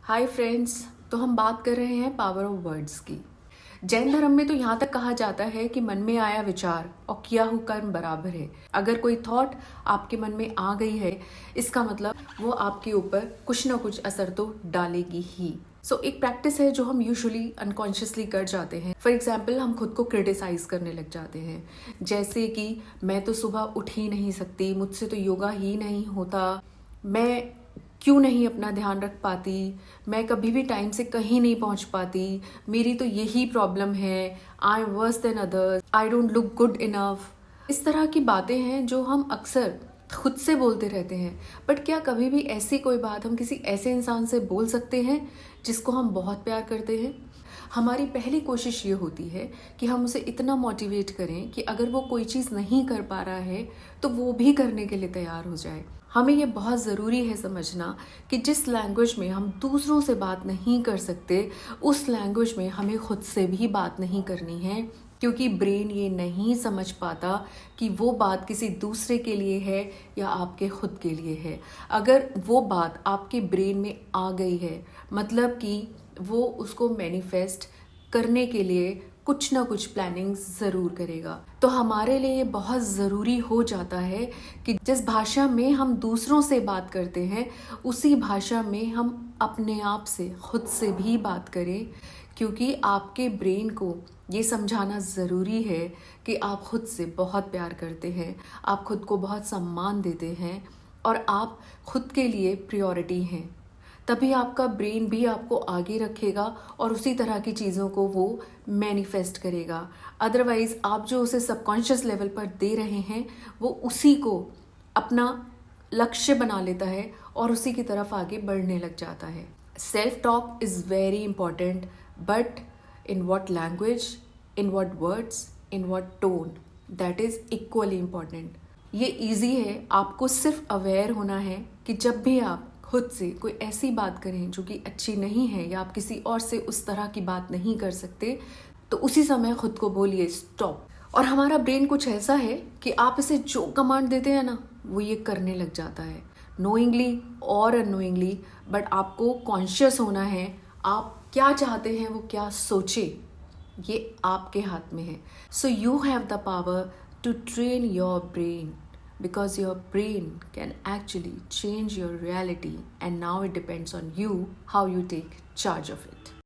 Hi friends. तो हम बात कर रहे हैं पावर ऑफ वर्ड्स की। जैन धर्म में तो यहाँ तक कहा जाता है कि मन में आया विचार और किया हुआ कर्म बराबर है। अगर कोई थॉट आपके मन में आ गई है, इसका मतलब वो आपके ऊपर कुछ ना कुछ असर तो डालेगी ही। एक प्रैक्टिस है जो हम यूजुअली अनकॉन्शियसली कर जाते हैं। फॉर एग्जाम्पल, हम खुद को क्रिटिसाइज करने लग जाते हैं, जैसे कि मैं तो सुबह उठ ही नहीं सकती, मुझसे तो योगा ही नहीं होता, मैं क्यों नहीं अपना ध्यान रख पाती, मैं कभी भी टाइम से कहीं नहीं पहुंच पाती, मेरी तो यही प्रॉब्लम है, I am worse than others, I don't look good enough. इस तरह की बातें हैं जो हम अक्सर खुद से बोलते रहते हैं। बट क्या कभी भी ऐसी कोई बात हम किसी ऐसे इंसान से बोल सकते हैं जिसको हम बहुत प्यार करते हैं? हमारी पहली कोशिश ये होती है कि हम उसे इतना मोटिवेट करें कि अगर वो कोई चीज़ नहीं कर पा रहा है तो वो भी करने के लिए तैयार हो जाए। हमें ये बहुत ज़रूरी है समझना कि जिस लैंग्वेज में हम दूसरों से बात नहीं कर सकते, उस लैंग्वेज में हमें खुद से भी बात नहीं करनी है, क्योंकि ब्रेन ये नहीं समझ पाता कि वो बात किसी दूसरे के लिए है या आपके खुद के लिए है। अगर वो बात आपके ब्रेन में आ गई है, मतलब कि वो उसको मैनिफेस्ट करने के लिए कुछ ना कुछ प्लानिंग ज़रूर करेगा। तो हमारे लिए ये बहुत ज़रूरी हो जाता है कि जिस भाषा में हम दूसरों से बात करते हैं, उसी भाषा में हम अपने आप से, खुद से भी बात करें, क्योंकि आपके ब्रेन को ये समझाना ज़रूरी है कि आप खुद से बहुत प्यार करते हैं, आप खुद को बहुत सम्मान देते हैं और आप खुद के लिए प्रायोरिटी हैं। तभी आपका ब्रेन भी आपको आगे रखेगा और उसी तरह की चीज़ों को वो मैनिफेस्ट करेगा। अदरवाइज़ आप जो उसे सबकॉन्शियस लेवल पर दे रहे हैं, वो उसी को अपना लक्ष्य बना लेता है और उसी की तरफ आगे बढ़ने लग जाता है। Self talk is very important, but in what language, in what words, in what tone, that is equally important. ये ईजी है, आपको सिर्फ अवेयर होना है कि जब भी आप खुद से कोई ऐसी बात करें जो कि अच्छी नहीं है या आप किसी और से उस तरह की बात नहीं कर सकते, तो उसी समय खुद को बोलिए स्टॉप। और हमारा ब्रेन कुछ ऐसा है कि आप इसे जो कमांड देते हैं ना, वो ये करने लग जाता है, नोइंगली और अननोइंगली। बट आपको कॉन्शियस होना है, आप क्या चाहते हैं, वो क्या सोचे, ये आपके हाथ में है। So you have the power to train your brain, because your brain can actually change your reality, and now it depends on you how you take charge of it.